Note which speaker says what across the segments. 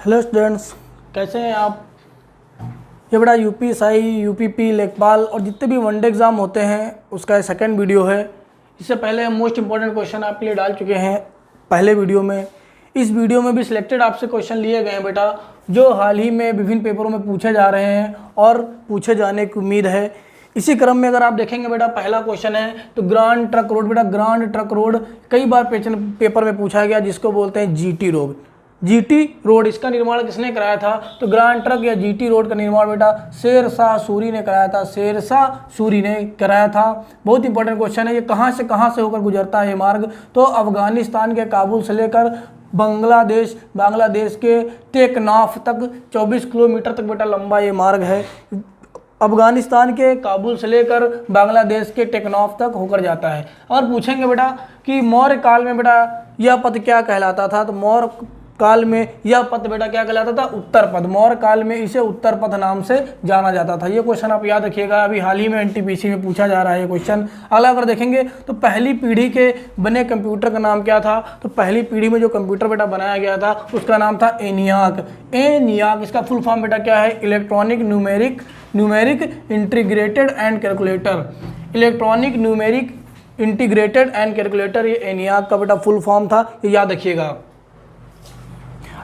Speaker 1: Hello students, कैसे हैं आप। ये बड़ा यूपीएसआई, यूपीपी, लेखपाल और जितने भी वनडे एग्ज़ाम होते हैं उसका सेकंड वीडियो है। इससे पहले हम मोस्ट इंपॉर्टेंट क्वेश्चन आपके लिए डाल चुके हैं पहले वीडियो में। इस वीडियो में भी सिलेक्टेड आपसे क्वेश्चन लिए गए हैं बेटा, जो हाल ही में विभिन्न पेपरों में पूछे जा रहे हैं और पूछे जाने की उम्मीद है। इसी क्रम में अगर आप देखेंगे बेटा, पहला क्वेश्चन है तो ग्रांड ट्रक रोड। बेटा ग्रांड ट्रक रोड कई बार पेपर में पूछा गया, जिसको बोलते हैं जीटी रोड। जीटी रोड इसका निर्माण किसने कराया था? तो ग्रांड ट्रक या जीटी रोड का निर्माण बेटा शेरशाह सूरी ने कराया था। शेरशाह सूरी ने कराया था। बहुत इंपॉर्टेंट क्वेश्चन है। ये कहाँ से होकर गुजरता है ये मार्ग? तो अफगानिस्तान के काबुल से लेकर बांग्लादेश के टेकनाफ तक 24 किलोमीटर तक बेटा लंबा ये मार्ग है। अफगानिस्तान के काबुल से लेकर बांग्लादेश के टेकनाफ तक होकर जाता है। और पूछेंगे बेटा कि मौर्य काल में बेटा यह पथ क्या कहलाता था? तो मौर्य काल में यह पथ बेटा क्या कहलाता था? उत्तर पथ। मौर्य काल में इसे उत्तर पथ नाम से जाना जाता था। ये क्वेश्चन आप याद रखिएगा, अभी हाल ही में एनटीपीसी में पूछा जा रहा है ये क्वेश्चन। अगला अगर देखेंगे तो पहली पीढ़ी के बने कंप्यूटर का नाम क्या था? तो पहली पीढ़ी में जो कंप्यूटर बेटा बनाया गया था उसका नाम था एनियाक। एनियाक इसका फुल फॉर्म बेटा क्या है? Electronic numeric integrated and calculator. Electronic numeric integrated and calculator, ये एनियाक का बेटा फुल फॉर्म था, ये याद रखिएगा।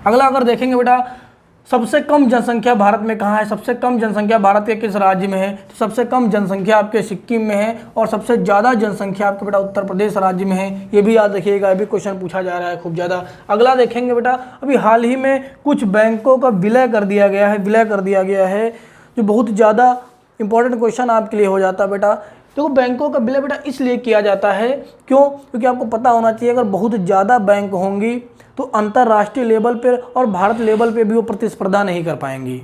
Speaker 1: अगला अगर देखेंगे बेटा, सबसे कम जनसंख्या भारत में कहाँ है? सबसे कम जनसंख्या भारत के किस राज्य में है? तो सबसे कम जनसंख्या आपके सिक्किम में है और सबसे ज़्यादा जनसंख्या आपके बेटा उत्तर प्रदेश राज्य में है। ये भी याद रखिएगा, ये भी क्वेश्चन पूछा जा रहा है खूब ज़्यादा। अगला देखेंगे बेटा, अभी हाल ही में कुछ बैंकों का विलय कर दिया गया है, जो बहुत ज़्यादा इंपॉर्टेंट क्वेश्चन आपके लिए हो जाता है बेटा। देखो बैंकों का विलय बेटा इसलिए किया जाता है, क्यों? क्योंकि आपको पता होना चाहिए, अगर बहुत ज़्यादा बैंक होंगी तो अंतर्राष्ट्रीय लेवल पर और भारत लेवल पे भी वो प्रतिस्पर्धा नहीं कर पाएंगी।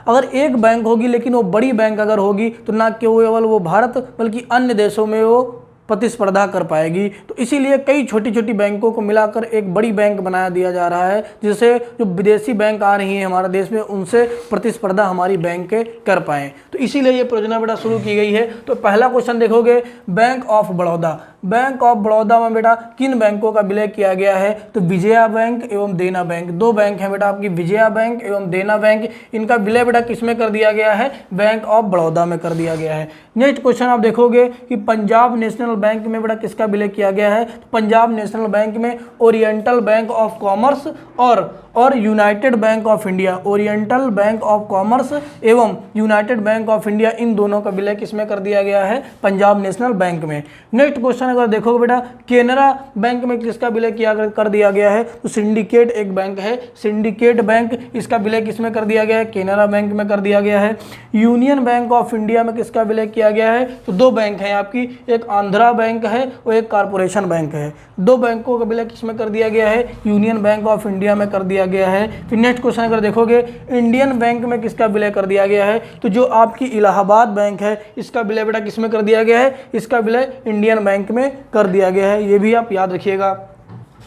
Speaker 1: अगर एक बैंक होगी लेकिन वो बड़ी बैंक अगर होगी तो ना केवल वो भारत बल्कि अन्य देशों में वो प्रतिस्पर्धा कर पाएगी। तो इसीलिए कई छोटी छोटी बैंकों को मिलाकर एक बड़ी बैंक बनाया दिया जा रहा है, जिससे जो विदेशी बैंक आ रही हैं हमारे देश में उनसे प्रतिस्पर्धा हमारी बैंक के कर पाएँ। तो इसीलिए ये परियोजना बेटा शुरू की गई है। तो पहला क्वेश्चन देखोगे, bank of Baroda. Bank of Baroda में बेटा किन बैंकों का विलय किया गया है? तो विजया बैंक एवं देना बैंक। दो बैंक हैं बेटा आपकी, विजया बैंक एवं देना बैंक। इनका विलय बेटा किसमें कर दिया गया है? बैंक ऑफ बड़ौदा में कर दिया गया है। नेक्स्ट क्वेश्चन आप देखोगे कि पंजाब नेशनल बैंक में बेटा किसका विलय किया गया है? तो पंजाब नेशनल बैंक में ओरिएंटल बैंक ऑफ कॉमर्स और United bank of India. Oriental bank of commerce एवं यूनाइटेड बैंक ऑफ इंडिया, इन दोनों का विलय किसमें कर दिया गया है? पंजाब नेशनल बैंक में। नेक्स्ट क्वेश्चन अगर देखोगे बेटा, केनरा बैंक में किसका विलय कर दिया गया है? तो सिंडिकेट एक बैंक है, सिंडिकेट बैंक, इसका विलय किसमें कर दिया गया है? केनरा बैंक में कर दिया गया है। यूनियन बैंक ऑफ इंडिया में किसका विलय किया गया है? तो दो बैंक हैं आपकी, एक आंध्रा बैंक है और एक कारपोरेशन बैंक है। दो बैंकों का विलय किसमें कर दिया गया है? यूनियन बैंक ऑफ इंडिया में कर दिया गया है। फिर नेक्स्ट क्वेश्चन अगर देखोगे, इंडियन बैंक में किसका विलय कर दिया गया है? तो जो आपकी इलाहाबाद बैंक है इसका विलय बेटा किसमें कर दिया गया है? इसका विलय इंडियन बैंक में कर दिया गया है। ये भी आप याद रखिएगा।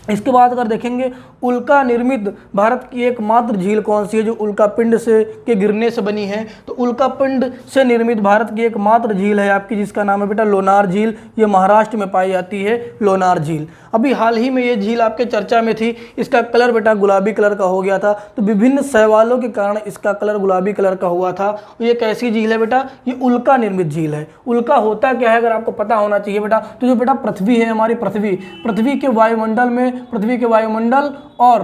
Speaker 1: इसके बाद अगर देखेंगे, उल्का निर्मित भारत की एकमात्र झील कौन सी है जो उल्का पिंड से के गिरने से बनी है? तो उल्का पिंड से निर्मित भारत की एकमात्र झील है आपकी, जिसका नाम है बेटा लोनार झील। ये महाराष्ट्र में पाई जाती है लोनार झील। अभी हाल ही में ये झील आपके चर्चा में थी। इसका कलर बेटा गुलाबी कलर का हो गया था, तो विभिन्न सवालों के कारण इसका कलर गुलाबी कलर का हुआ था। ये कैसी झील है बेटा? ये उल्का निर्मित झील है। उल्का होता क्या है अगर आपको पता होना चाहिए बेटा, तो जो बेटा पृथ्वी है हमारी, पृथ्वी के वायुमंडल और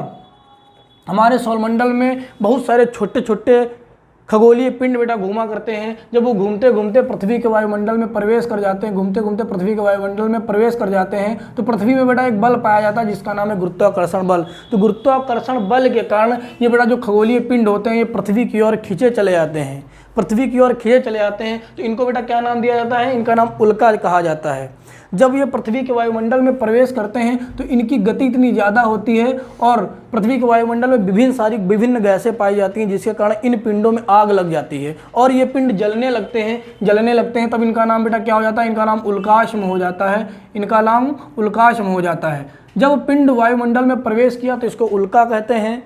Speaker 1: हमारे सौरमंडल में बहुत सारे छोटे छोटे खगोलीय पिंड बेटा घूमा करते हैं। जब वो घूमते घूमते पृथ्वी के वायुमंडल में प्रवेश कर जाते हैं, तो पृथ्वी में बेटा एक बल पाया जाता है जिसका नाम है गुरुत्वाकर्षण बल। तो गुरुत्वाकर्षण बल के कारण ये बेटा जो खगोलीय पिंड होते हैं ये पृथ्वी की ओर खींचे चले जाते हैं, तो इनको बेटा क्या नाम दिया जाता है? इनका नाम उल्का कहा जाता है। जब ये पृथ्वी के वायुमंडल में प्रवेश करते हैं तो इनकी गति इतनी ज़्यादा होती है और पृथ्वी के वायुमंडल में विभिन्न गैसें पाई जाती हैं, जिसके कारण इन पिंडों में आग लग जाती है और ये पिंड जलने लगते हैं। तब इनका नाम बेटा क्या हो जाता है? इनका नाम उल्काश्म हो जाता है। जब पिंड वायुमंडल में प्रवेश किया तो इसको उल्का कहते हैं।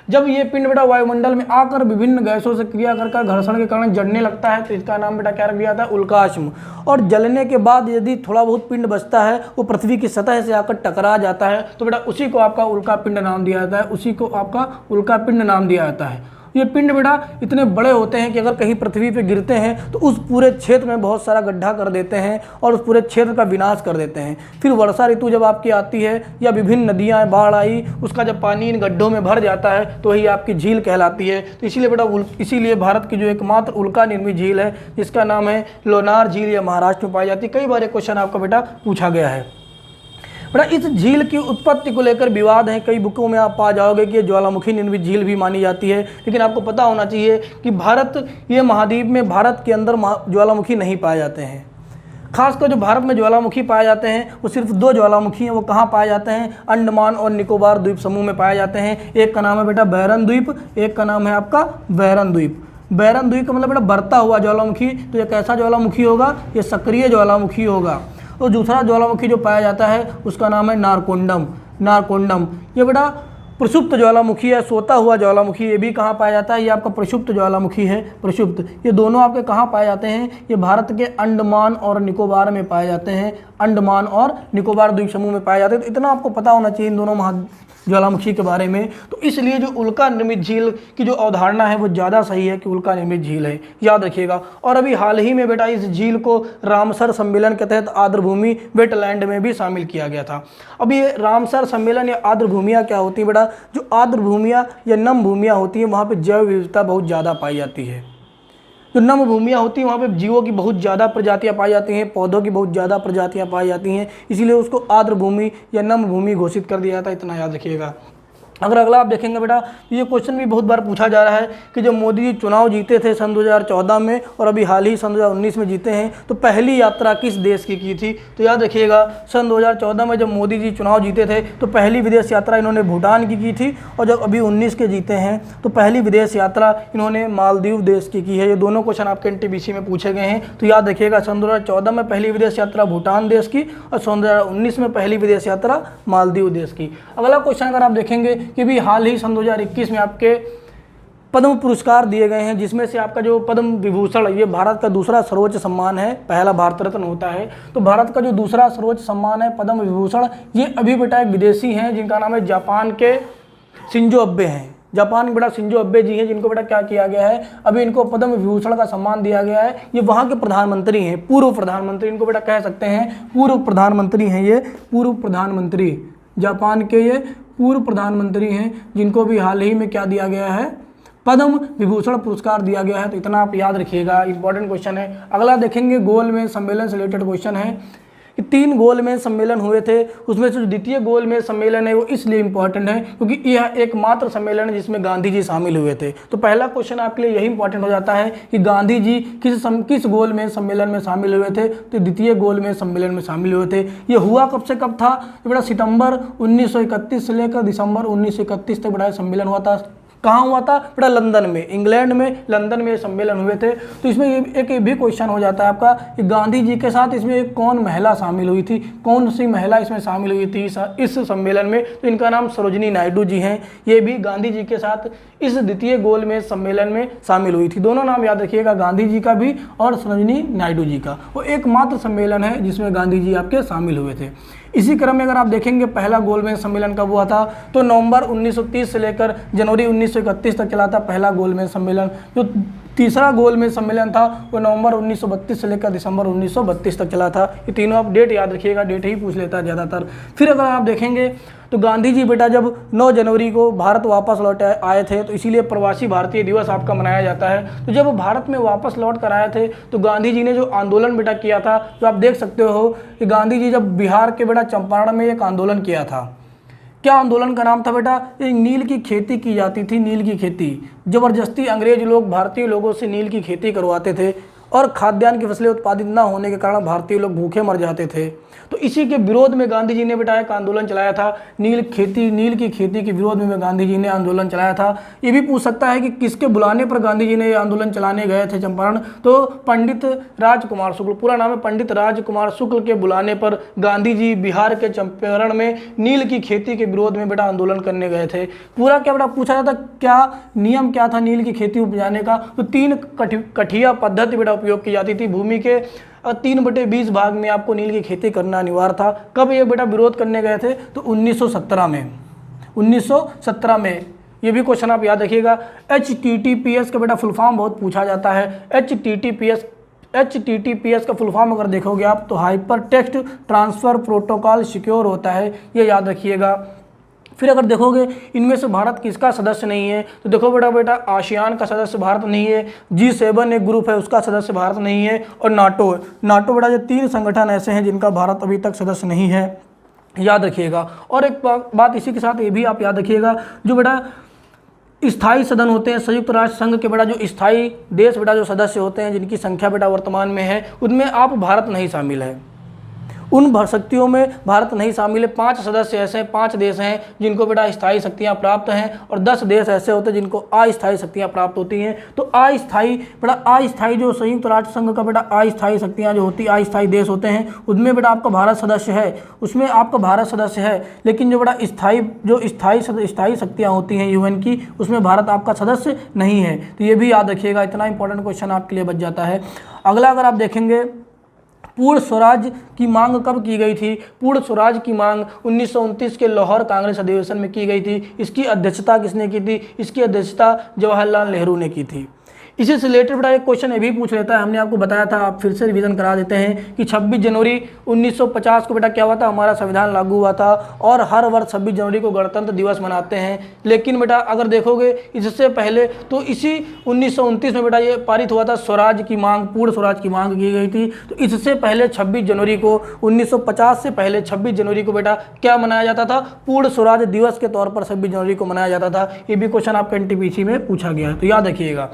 Speaker 1: जब ये पिंड बेटा वायुमंडल में आकर विभिन्न गैसों से क्रिया कर घर्षण के कारण जलने लगता है तो इसका नाम बेटा क्या रख दिया था, उल्काश्म। और जलने के बाद यदि थोड़ा बहुत पिंड बचता है वो पृथ्वी की सतह से आकर टकरा जाता है तो बेटा उसी को आपका उल्का पिंड नाम दिया जाता है, उसी को आपका उल्का पिंड नाम दिया जाता है। ये पिंड बेटा इतने बड़े होते हैं कि अगर कहीं पृथ्वी पे गिरते हैं तो उस पूरे क्षेत्र में बहुत सारा गड्ढा कर देते हैं और उस पूरे क्षेत्र का विनाश कर देते हैं। फिर वर्षा ऋतु जब आपकी आती है या विभिन्न नदियाँ बाढ़ आई, उसका जब पानी इन गड्ढों में भर जाता है तो वही आपकी झील कहलाती है। तो इसीलिए बेटा इसीलिए भारत की जो एकमात्र उल्का निर्मित झील है जिसका नाम है लोनार झील, या महाराष्ट्र में पाई जाती है। कई बार ये क्वेश्चन आपका बेटा पूछा गया है। बेटा इस झील की उत्पत्ति को लेकर विवाद है, कई बुकों में आप पा जाओगे कि ज्वालामुखी निर्मित झील भी मानी जाती है, लेकिन आपको पता होना चाहिए कि भारत ये महाद्वीप में भारत के अंदर ज्वालामुखी नहीं पाए जाते हैं। खासकर जो भारत में ज्वालामुखी पाए जाते हैं वो सिर्फ 2 ज्वालामुखी हैं। वो कहाँ पाए जाते हैं, अंडमान और निकोबार द्वीप समूह में पाए जाते हैं। एक का नाम है बेटा बैरन द्वीप, एक का नाम है आपका बैरन द्वीप। बैरन द्वीप का मतलब बेटा बढ़ता हुआ ज्वालामुखी, तो ये कैसा ज्वालामुखी होगा, ये सक्रिय ज्वालामुखी होगा। और दूसरा ज्वालामुखी जो पाया जाता है उसका नाम है नारकोंडम। नारकोंडम ये बेटा प्रसुप्त ज्वालामुखी है, सोता हुआ ज्वालामुखी, ये भी कहाँ पाया जाता है, ये आपका प्रसुप्त ज्वालामुखी है, प्रसुप्त। ये दोनों आपके कहाँ पाए जाते हैं, ये भारत के अंडमान और निकोबार में पाए जाते हैं, अंडमान और निकोबार द्वीप समूह में पाए जाते हैं। तो इतना आपको पता होना चाहिए इन दोनों ज्वालामुखी के बारे में। तो इसलिए जो उल्का निर्मित झील की जो अवधारणा है वो ज़्यादा सही है कि उल्का निर्मित झील है, याद रखिएगा। और अभी हाल ही में बेटा इस झील को रामसर सम्मेलन के तहत आर्द्रभूमि वेटलैंड में भी शामिल किया गया था। अब ये रामसर सम्मेलन या आर्द्रभूमियाँ क्या होती है बेटा, जो आर्द्रभूमियाँ या नम भूमियाँ होती हैं वहाँ पर जैव विविधता बहुत ज़्यादा पाई जाती है। जो नम भूमियाँ होती हैं वहाँ पे जीवों की बहुत ज़्यादा प्रजातियाँ पाई जाती हैं, पौधों की बहुत ज़्यादा प्रजातियाँ पाई जाती हैं, इसीलिए उसको आर्द्र भूमि या नम भूमि घोषित कर दिया जाता है। इतना याद रखिएगा। अगर अगला आप देखेंगे बेटा, ये क्वेश्चन भी बहुत बार पूछा जा रहा है कि जब मोदी जी चुनाव जीते थे सन 2014 में और अभी हाल ही सन 2019 में जीते हैं, तो पहली यात्रा किस देश की थी। तो याद रखिएगा, सन 2014 में जब मोदी जी चुनाव जीते थे तो पहली विदेश यात्रा इन्होंने भूटान की थी, और जब अभी 19 के जीते हैं तो पहली विदेश यात्रा इन्होंने मालदीव देश की है। ये दोनों क्वेश्चन आपके NTPC में पूछे गए हैं। तो याद रखिएगा, सन 2014 में पहली विदेश यात्रा भूटान देश की और सन 2019 में पहली विदेश यात्रा मालदीव देश की। अगला क्वेश्चन अगर आप देखेंगे कि भी हाल ही सन 2021 में आपके पद्म पुरस्कार दिए गए हैं, जिसमें से आपका जो पद्म विभूषण, ये भारत का दूसरा सर्वोच्च सम्मान है, पहला भारत रत्न होता है। तो भारत का जो दूसरा सर्वोच्च सम्मान है पद्म विभूषण, ये अभी बेटा एक विदेशी हैं जिनका नाम है जापान के शिंजो अबे हैं। जापान के बेटा शिंजो अबे जी हैं, जिनको बेटा क्या किया गया है, अभी इनको पद्म विभूषण का सम्मान दिया गया है। ये वहाँ के प्रधानमंत्री हैं, पूर्व प्रधानमंत्री, इनको बेटा कह सकते हैं पूर्व प्रधानमंत्री हैं। ये पूर्व प्रधानमंत्री, जापान के ये पूर्व प्रधानमंत्री हैं, जिनको भी हाल ही में क्या दिया गया है, पद्म विभूषण पुरस्कार दिया गया है। तो इतना आप याद रखिएगा, इंपॉर्टेंट क्वेश्चन है। अगला देखेंगे गोलमेज सम्मेलन से रिलेटेड क्वेश्चन है कि 3 गोलमेज सम्मेलन हुए थे, उसमें से जो द्वितीय गोलमेज सम्मेलन है वो इसलिए इंपॉर्टेंट है क्योंकि यह एकमात्र सम्मेलन है जिसमें गांधी जी शामिल हुए थे। तो पहला क्वेश्चन आपके लिए यही इंपॉर्टेंट हो जाता है कि गांधी जी किस गोलमेज सम्मेलन में शामिल हुए थे। तो द्वितीय गोलमेज सम्मेलन में शामिल हुए थे। ये हुआ कब से कब था, तो बेटा सितंबर 1931 से लेकर दिसंबर 1931 तक बेटा सम्मेलन हुआ था। कहाँ हुआ था बेटा, लंदन में, इंग्लैंड में, लंदन में सम्मेलन हुए थे। तो इसमें एक भी क्वेश्चन हो जाता है आपका कि गांधी जी के साथ इसमें एक कौन महिला शामिल हुई थी, कौन सी महिला इसमें शामिल हुई थी इस सम्मेलन में। तो इनका नाम सरोजिनी नायडू जी हैं। ये भी गांधी जी के साथ इस द्वितीय गोलमेज सम्मेलन में शामिल हुई थी। दोनों नाम याद रखिएगा, गांधी जी का भी और सरोजिनी नायडू जी का। वो एकमात्र सम्मेलन है जिसमें गांधी जी आपके शामिल हुए थे। इसी क्रम में अगर आप देखेंगे पहला गोलमेज सम्मेलन कब हुआ था, तो नवंबर 1930 से लेकर जनवरी 1931 तक चला था पहला गोलमेज सम्मेलन। जो तीसरा गोलमेज सम्मेलन था वो नवंबर 1932 से लेकर दिसंबर 1932 तक चला था। ये तीनों आप डेट याद रखिएगा, डेट ही पूछ लेता है ज़्यादातर। फिर अगर आप देखेंगे तो गांधी जी बेटा जब 9 जनवरी को भारत वापस लौट आए थे, तो इसीलिए प्रवासी भारतीय दिवस आपका मनाया जाता है। तो जब भारत में वापस लौट कर आए थे तो गांधी जी ने जो आंदोलन बेटा किया था, जो आप देख सकते हो कि गांधी जी जब बिहार के बेटा चंपारण में एक आंदोलन किया था। क्या आंदोलन का नाम था बेटा, एक नील की खेती की जाती थी, नील की खेती। ज़बरदस्ती अंग्रेज लोग भारतीय लोगों से नील की खेती करवाते थे और खाद्यान्न की फसलें उत्पादित न होने के कारण भारतीय लोग भूखे मर जाते थे। तो इसी के विरोध में गांधी जी ने बेटा एक आंदोलन चलाया था, नील की खेती के विरोध में गांधी जी ने आंदोलन चलाया था। ये भी पूछ सकता है कि किसके बुलाने पर गांधी जी ने आंदोलन चलाने गए थे चंपारण, तो पंडित राजकुमार शुक्ल, पूरा नाम है पंडित राजकुमार शुक्ल के बुलाने पर गांधी जी बिहार के चंपारण में नील की खेती के विरोध में बेटा आंदोलन करने गए थे। पूरा क्या बेटा पूछा जाता, क्या नियम क्या था नील की खेती उपजाने का, तो 3 कठिया पद्धति बेटा उपयोग की जाती थी। भूमि के 3/20 भाग में आपको नील की खेती करना अनिवार्य था। कब ये बेटा विरोध करने गए थे, तो 1917 में। 1917 में ये भी क्वेश्चन आप याद रखिएगा। HTTPS का बेटा फुल फॉर्म बहुत पूछा जाता है। HTTPS का फुल फॉर्म अगर देखोगे आप तो hyper text transfer protocol secure होता है, ये याद रखिएगा। फिर अगर देखोगे इनमें से भारत किसका सदस्य नहीं है, तो देखो बेटा आसियान का सदस्य भारत नहीं है, G7 एक ग्रुप है उसका सदस्य भारत नहीं है, और नाटो है। नाटो बेटा ये 3 संगठन ऐसे हैं जिनका भारत अभी तक सदस्य नहीं है, याद रखिएगा। और एक बात इसी के साथ ये भी आप याद रखिएगा, जो बेटा स्थायी सदन होते हैं संयुक्त राष्ट्र संघ के बेटा जो स्थायी देश बेटा जो सदस्य होते हैं जिनकी संख्या बेटा वर्तमान में है, उनमें आप भारत नहीं शामिल है। उन शक्तियों में भारत नहीं शामिल है। 5 सदस्य ऐसे हैं, 5 देश हैं जिनको बेटा स्थायी शक्तियां प्राप्त हैं, और 10 देश ऐसे होते हैं जिनको अस्थायी शक्तियां प्राप्त होती हैं। तो अस्थायी जो संयुक्त राष्ट्र संघ का बेटा अस्थायी शक्तियां जो होती है, अस्थायी देश होते हैं, उनमें बेटा आपका भारत सदस्य है, उसमें आपका भारत सदस्य है। लेकिन जो बेटा स्थायी शक्तियाँ होती हैं UN की, उसमें भारत आपका सदस्य नहीं है। तो ये भी याद रखिएगा, इतना इंपॉर्टेंट क्वेश्चन आपके लिए बच जाता है। अगला अगर आप देखेंगे, पूर्ण स्वराज की मांग कब की गई थी? पूर्ण स्वराज की मांग 1929 के लाहौर कांग्रेस अधिवेशन में की गई थी। इसकी अध्यक्षता किसने की थी? इसकी अध्यक्षता जवाहरलाल नेहरू ने की थी। इसी से रिलेटेड बेटा एक क्वेश्चन ये भी पूछ लेता है, हमने आपको बताया था, आप फिर से रिवीजन करा देते हैं कि 26 जनवरी 1950 को बेटा क्या हुआ था, हमारा संविधान लागू हुआ था, और हर वर्ष 26 जनवरी को गणतंत्र दिवस मनाते हैं। लेकिन बेटा अगर देखोगे इससे पहले तो इसी 1929 में बेटा ये पारित हुआ था, स्वराज की मांग, पूर्ण स्वराज की मांग की गई थी। तो इससे पहले 26 जनवरी को 1950 से पहले 26 जनवरी को बेटा क्या मनाया जाता था? पूर्ण स्वराज दिवस के तौर पर 26 जनवरी को मनाया जाता था। ये भी क्वेश्चन आपके NTPC में पूछा गया है, तो याद रखिएगा।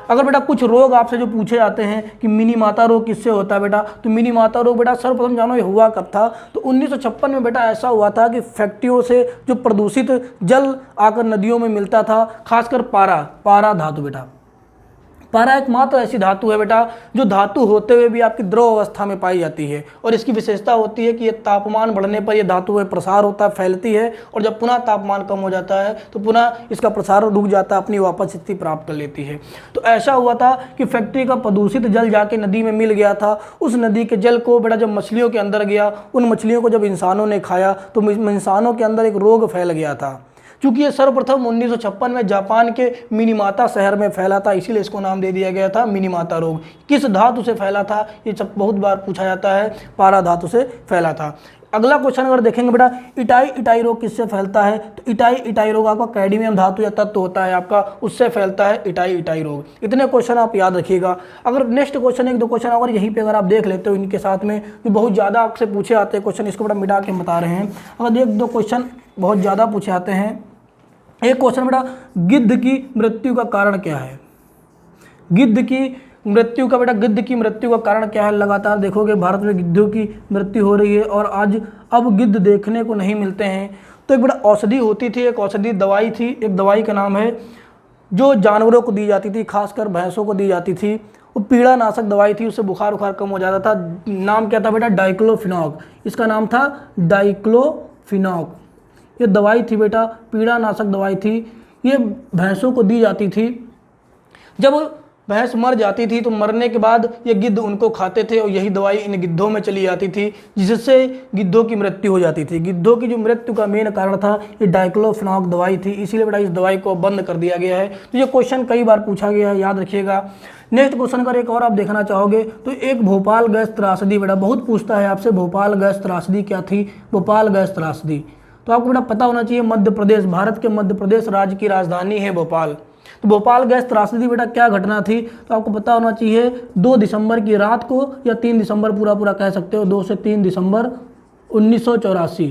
Speaker 1: अगर बेटा कुछ रोग आपसे जो पूछे जाते हैं कि मिनी माता रोग किससे होता है बेटा, तो मिनी माता रोग बेटा सर्वप्रथम जानो ये हुआ कब था, तो 1956 में बेटा ऐसा हुआ था कि फैक्ट्रियों से जो प्रदूषित जल आकर नदियों में मिलता था, खासकर पारा धातु बेटा, पारा एकमात्र ऐसी धातु है बेटा जो धातु होते हुए भी आपकी द्रव अवस्था में पाई जाती है, और इसकी विशेषता होती है कि ये तापमान बढ़ने पर ये धातु में प्रसार होता है, फैलती है, और जब पुनः तापमान कम हो जाता है तो पुनः इसका प्रसार रुक जाता है, अपनी वापस स्थिति प्राप्त कर लेती है। तो ऐसा हुआ था कि फैक्ट्री का प्रदूषित जल जाके नदी में मिल गया था। उस नदी के जल को बेटा जब मछलियों के अंदर गया, उन मछलियों को जब इंसानों ने खाया तो इंसानों के अंदर एक रोग फैल गया था। चूंकि ये सर्वप्रथम 1956 में जापान के मिनीमाता शहर में फैला था, इसीलिए इसको नाम दे दिया गया था मिनीमाता रोग। किस धातु से फैला था, ये सब बहुत बार पूछा जाता है, पारा धातु से फैला था। अगला क्वेश्चन अगर देखेंगे बेटा, इटाई रोग किससे फैलता है, तो इटाई रोग आपका कैडमियम धातु या तत्व होता है आपका, उससे फैलता है इटाई रोग। इतने क्वेश्चन आप याद रखिएगा। अगर नेक्स्ट क्वेश्चन 1-2 क्वेश्चन अगर यहीं पे अगर आप देख लेते हो इनके साथ में, जो बहुत ज़्यादा आपसे पूछे आते हैं क्वेश्चन, इसको बेटा मिटा के बता रहे हैं। अगर 1-2 क्वेश्चन बहुत ज़्यादा पूछे आते हैं, एक क्वेश्चन बेटा, गिद्ध की मृत्यु का कारण क्या है? गिद्ध की मृत्यु का कारण क्या है? लगातार देखोगे भारत में गिद्धों की मृत्यु हो रही है, और अब गिद्ध देखने को नहीं मिलते हैं। तो एक बड़ा औषधि होती थी, एक औषधि दवाई थी, एक दवाई का नाम है जो जानवरों को दी जाती थी, खासकर भैंसों को दी जाती थी। वो पीड़ा नाशक दवाई थी, उससे बुखार कम हो जाता था। नाम क्या था बेटा? डाइक्लोफिनॉक। इसका नाम था डाइक्लोफिनॉक। ये दवाई थी बेटा, पीड़ा नाशक दवाई थी, ये भैंसों को दी जाती थी। जब भैंस मर जाती थी तो मरने के बाद ये गिद्ध उनको खाते थे, और यही दवाई इन गिद्धों में चली जाती थी, जिससे गिद्धों की मृत्यु हो जाती थी। गिद्धों की जो मृत्यु का मेन कारण था ये डाइक्लोफिनॉक दवाई थी, इसीलिए बेटा इस दवाई को बंद कर दिया गया है। तो ये क्वेश्चन कई बार पूछा गया है, याद रखिएगा। नेक्स्ट क्वेश्चन अगर एक और आप देखना चाहोगे तो एक भोपाल गैस त्रासदी बेटा बहुत पूछता है आपसे, भोपाल गैस त्रासदी क्या थी? भोपाल गैस त्रासदी तो आपको बेटा पता होना चाहिए, मध्य प्रदेश, भारत के मध्य प्रदेश राज्य की राजधानी है भोपाल। तो भोपाल गैस त्रासदी बेटा क्या घटना थी, तो आपको पता होना चाहिए 2 दिसंबर की रात को, या 3 दिसंबर पूरा कह सकते हो, 2 से 3 दिसंबर 1984,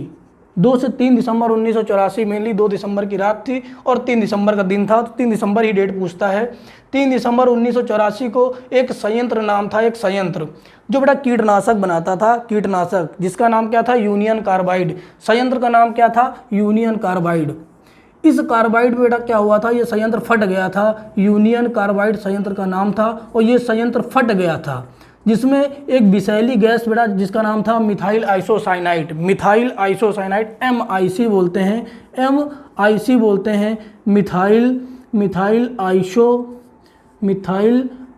Speaker 1: 2 से 3 दिसंबर 1984, मेनली 2 दिसंबर की रात थी और 3 दिसंबर का दिन था, तो 3 दिसंबर ही डेट पूछता है। 3 दिसंबर 1984 को एक संयंत्र नाम था, एक संयंत्र जो बेटा कीटनाशक बनाता था, कीटनाशक जिसका नाम क्या था, यूनियन कार्बाइड। संयंत्र का नाम क्या था, यूनियन कार्बाइड। इस कार्बाइड में बेटा क्या हुआ था, ये संयंत्र फट गया था, यूनियन कार्बाइड संयंत्र का नाम था, और ये संयंत्र फट गया था, जिसमें एक विषैली गैस बेटा जिसका नाम था methyl isocyanide, methyl isocyanide, MIC बोलते हैं, MIC बोलते हैं, मिथाइल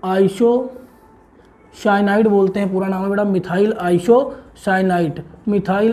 Speaker 1: आइसोसाइनाइड बोलते हैं, पूरा नाम है बेटा मिथाइल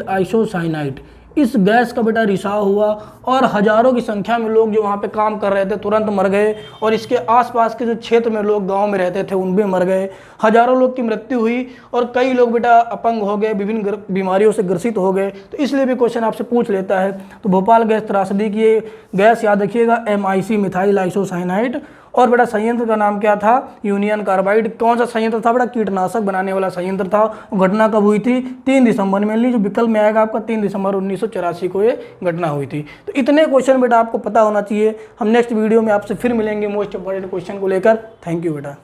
Speaker 1: आइसोसाइनाइड। इस गैस का बेटा रिसाव हुआ और हजारों की संख्या में लोग जो वहाँ पे काम कर रहे थे तुरंत मर गए, और इसके आसपास के जो क्षेत्र में लोग गांव में रहते थे उन भी मर गए। हजारों लोग की मृत्यु हुई और कई लोग बेटा अपंग हो गए, विभिन्न बीमारियों से ग्रसित हो गए। तो इसलिए भी क्वेश्चन आपसे पूछ लेता है। तो भोपाल गैस त्रासदी की ये गैस याद रखिएगा, MIC मिथाइल आइसोसाइनाइड। और बेटा संयंत्र का नाम क्या था, यूनियन कार्बाइड। कौन सा संयंत्र था बेटा, कीटनाशक बनाने वाला संयंत्र था। घटना कब हुई थी, 3 दिसंबर में, जो विकल्प में आएगा आपका 3 दिसंबर 1984 को ये घटना हुई थी। तो इतने क्वेश्चन बेटा आपको पता होना चाहिए। हम नेक्स्ट वीडियो में आपसे फिर मिलेंगे मोस्ट इंपॉर्टेंट क्वेश्चन को लेकर। थैंक यू बेटा।